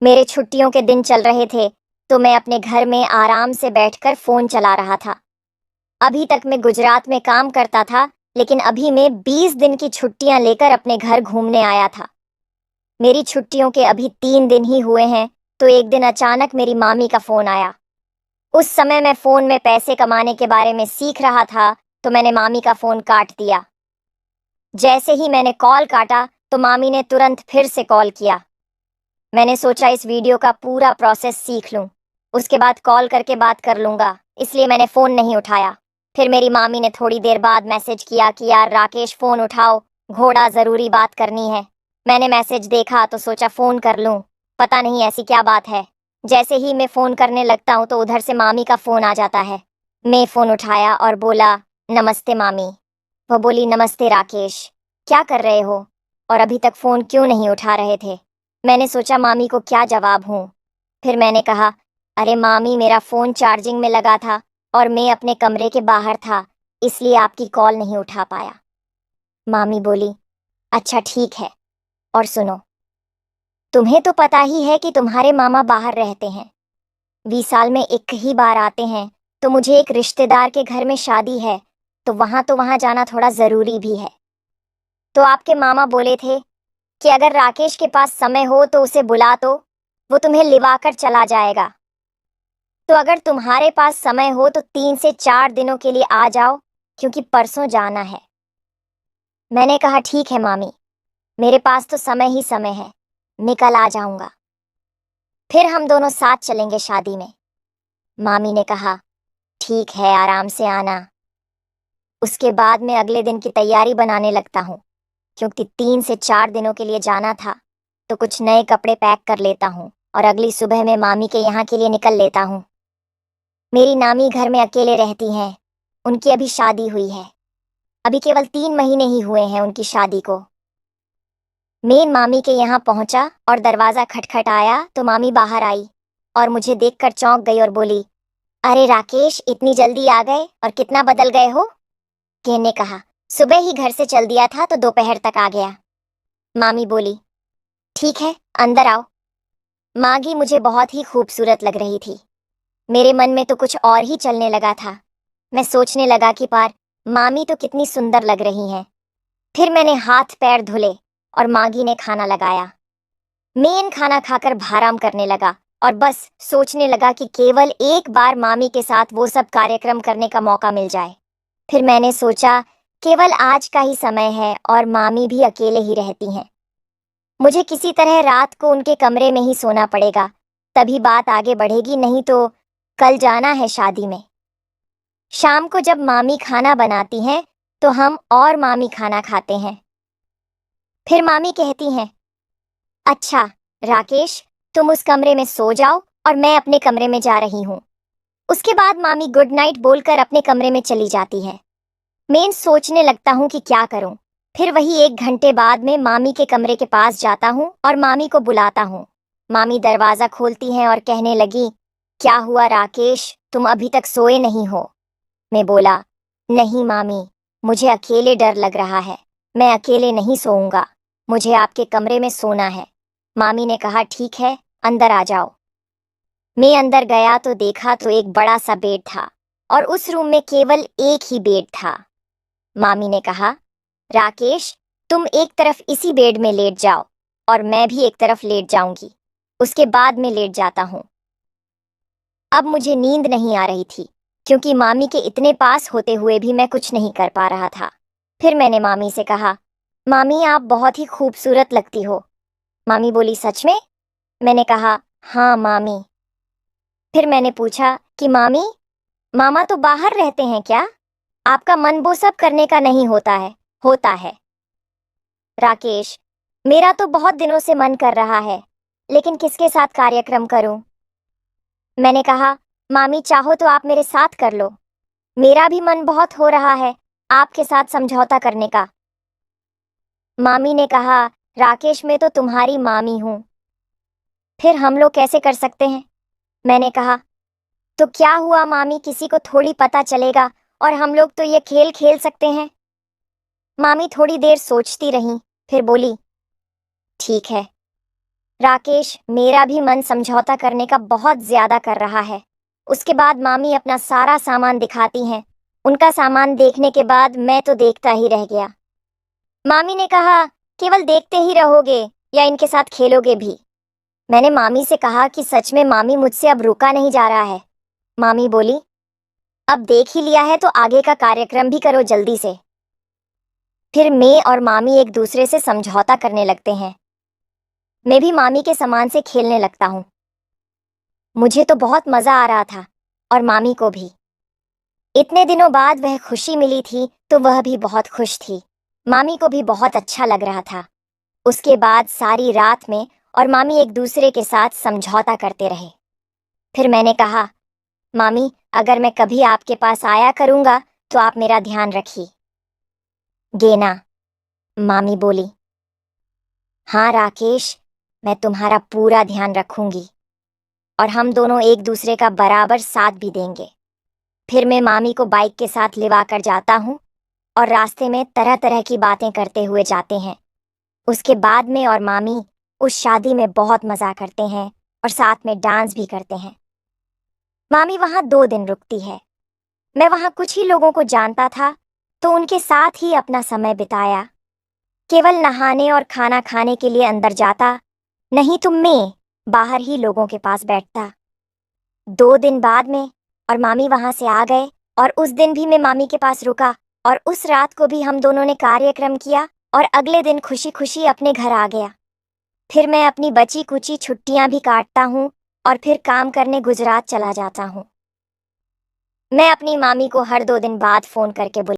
मेरे छुट्टियों के दिन चल रहे थे, तो मैं अपने घर में आराम से बैठकर फोन चला रहा था। अभी तक मैं गुजरात में काम करता था, लेकिन अभी मैं 20 दिन की छुट्टियां लेकर अपने घर घूमने आया था। मेरी छुट्टियों के अभी 3 दिन ही हुए हैं, तो एक दिन अचानक मेरी मामी का फोन आया। उस समय मैं फोन में पैसे कमाने के बारे में सीख रहा था, तो मैंने मामी का फोन काट दिया। जैसे ही मैंने कॉल काटा, तो मामी ने तुरंत फिर से कॉल किया। मैंने सोचा इस वीडियो का पूरा प्रोसेस सीख लूं, उसके बाद कॉल करके बात कर लूंगा, इसलिए मैंने फोन नहीं उठाया। फिर मेरी मामी ने थोड़ी देर बाद मैसेज किया कि यार राकेश फोन उठाओ, घोड़ा जरूरी बात करनी है। मैंने मैसेज देखा तो सोचा फोन कर लूं, पता नहीं ऐसी क्या बात है। जैसे ही मैं फोन करने लगता हूं तो उधर से मामी का फोन आ जाता है। मैं फोन उठाया और बोला, नमस्ते मामी। वह बोली, नमस्ते राकेश, क्या कर रहे हो और अभी तक फोन क्यों नहीं उठा रहे थे। मैंने सोचा मामी को क्या जवाब हूँ। फिर मैंने कहा, अरे मामी, मेरा फोन चार्जिंग में लगा था और मैं अपने कमरे के बाहर था, इसलिए आपकी कॉल नहीं उठा पाया। मामी बोली, अच्छा ठीक है, और सुनो, तुम्हें तो पता ही है कि तुम्हारे मामा बाहर रहते हैं, 20 साल में एक ही बार आते हैं। तो मुझे एक रिश्तेदार के घर में शादी है, तो वहां जाना थोड़ा जरूरी भी है। तो आपके मामा बोले थे कि अगर राकेश के पास समय हो तो उसे बुला, तो वो तुम्हें लिवा कर चला जाएगा। तो अगर तुम्हारे पास समय हो तो 3 से 4 दिनों के लिए आ जाओ, क्योंकि परसों जाना है। मैंने कहा, ठीक है मामी, मेरे पास तो समय ही समय है, मैं कल आ जाऊंगा, फिर हम दोनों साथ चलेंगे शादी में। मामी ने कहा, ठीक है, आराम से आना। उसके बाद मैं अगले दिन की तैयारी बनाने लगता हूँ, क्योंकि 3 से 4 दिनों के लिए जाना था। तो कुछ नए कपड़े पैक कर लेता हूँ और अगली सुबह मैं मामी के यहाँ के लिए निकल लेता हूँ। मेरी नानी घर में अकेले रहती हैं, उनकी अभी शादी हुई है। अभी केवल 3 महीने ही हुए हैं उनकी शादी को। मैं मामी के यहाँ पहुंचा और दरवाजा खटखटाया तो मामी बाहर आई और मुझे देखकर चौंक गई और बोली, अरे राकेश, इतनी जल्दी आ गए और कितना बदल गए हो। कहने कहा, सुबह ही घर से चल दिया था तो दोपहर तक आ गया। मामी बोली, ठीक है, अंदर आओ। मागी मुझे बहुत ही खूबसूरत लग रही थी। मेरे मन में तो कुछ और ही चलने लगा था। मैं सोचने लगा कि पार, मामी तो कितनी सुंदर लग रही हैं। फिर मैंने हाथ पैर धुले और मागी ने खाना लगाया। मैं खाना खाकर भाराम करने लगा और बस सोचने लगा कि केवल एक बार मामी के साथ वो सब कार्यक्रम करने का मौका मिल जाए। फिर मैंने सोचा, केवल आज का ही समय है और मामी भी अकेले ही रहती हैं। मुझे किसी तरह रात को उनके कमरे में ही सोना पड़ेगा, तभी बात आगे बढ़ेगी, नहीं तो कल जाना है शादी में। शाम को जब मामी खाना बनाती हैं तो हम और मामी खाना खाते हैं। फिर मामी कहती हैं, अच्छा राकेश, तुम उस कमरे में सो जाओ और मैं अपने कमरे में जा रही हूँ। उसके बाद मामी गुड नाइट बोलकर अपने कमरे में चली जाती है। मैं सोचने लगता हूँ कि क्या करूँ। फिर वही 1 घंटे बाद में मामी के कमरे के पास जाता हूँ और मामी को बुलाता हूँ। मामी दरवाजा खोलती हैं और कहने लगी, क्या हुआ राकेश, तुम अभी तक सोए नहीं हो। मैं बोला, नहीं मामी, मुझे अकेले डर लग रहा है, मैं अकेले नहीं सोऊंगा, मुझे आपके कमरे में सोना है। मामी ने कहा, ठीक है, अंदर आ जाओ। मैं अंदर गया तो देखा तो एक बड़ा सा बेड था और उस रूम में केवल एक ही बेड था। मामी ने कहा, राकेश, तुम एक तरफ इसी बेड में लेट जाओ और मैं भी एक तरफ लेट जाऊंगी, उसके बाद मैं लेट जाता हूँ। अब मुझे नींद नहीं आ रही थी, क्योंकि मामी के इतने पास होते हुए भी मैं कुछ नहीं कर पा रहा था। फिर मैंने मामी से कहा, मामी आप बहुत ही खूबसूरत लगती हो। मामी बोली, सच में। मैंने कहा, हाँ मामी। फिर मैंने पूछा कि मामी, मामा तो बाहर रहते हैं क्या, आपका मन वो सब करने का नहीं होता है। होता है राकेश, मेरा तो बहुत दिनों से मन कर रहा है, लेकिन किसके साथ कार्यक्रम करूं। मैंने कहा, मामी चाहो तो आप मेरे साथ कर लो, मेरा भी मन बहुत हो रहा है आपके साथ समझौता करने का। मामी ने कहा, राकेश, मैं तो तुम्हारी मामी हूं, फिर हम लोग कैसे कर सकते हैं। मैंने कहा, तो क्या हुआ मामी, किसी को थोड़ी पता चलेगा और हम लोग तो ये खेल खेल सकते हैं। मामी थोड़ी देर सोचती रहीं, फिर बोली, ठीक है, राकेश, मेरा भी मन समझौता करने का बहुत ज्यादा कर रहा है। उसके बाद मामी अपना सारा सामान दिखाती हैं। उनका सामान देखने के बाद मैं तो देखता ही रह गया। मामी ने कहा, केवल देखते ही रहोगे या इनके साथ खेलोगे भी? मैंने मामी से कहा कि सच में मामी, मुझसे अब रुका नहीं जा रहा है। मामी बोली, अब देख ही लिया है तो आगे का कार्यक्रम भी करो जल्दी से। फिर मैं और मामी एक दूसरे से समझौता करने लगते हैं। मैं भी मामी के सामान से खेलने लगता हूँ। मुझे तो बहुत मजा आ रहा था और मामी को भी। इतने दिनों बाद वह खुशी मिली थी तो वह भी बहुत खुश थी। मामी को भी बहुत अच्छा लग रहा था। उसके बाद सारी रात में और मामी एक दूसरे के साथ समझौता करते रहे। फिर मैंने कहा, मामी, अगर मैं कभी आपके पास आया करूंगा तो आप मेरा ध्यान रखिए। गेना, मामी बोली। हाँ राकेश, मैं तुम्हारा पूरा ध्यान रखूंगी और हम दोनों एक दूसरे का बराबर साथ भी देंगे। फिर मैं मामी को बाइक के साथ लिवा कर जाता हूँ और रास्ते में तरह तरह की बातें करते हुए जाते हैं। उसके बाद में और मामी उस शादी में बहुत मजा करते हैं और साथ में डांस भी करते हैं। मामी वहां 2 दिन रुकती है। मैं वहां कुछ ही लोगों को जानता था तो उनके साथ ही अपना समय बिताया। केवल नहाने और खाना खाने के लिए अंदर जाता, नहीं तो मैं बाहर ही लोगों के पास बैठता। 2 दिन बाद में और मामी वहां से आ गए और उस दिन भी मैं मामी के पास रुका और उस रात को भी हम दोनों ने कार्यक्रम किया और अगले दिन खुशी खुशी अपने घर आ गया। फिर मैं अपनी बची कुची छुट्टियां भी काटता हूँ और फिर काम करने गुजरात चला जाता हूँ। मैं अपनी मामी को हर 2 दिन बाद फोन करके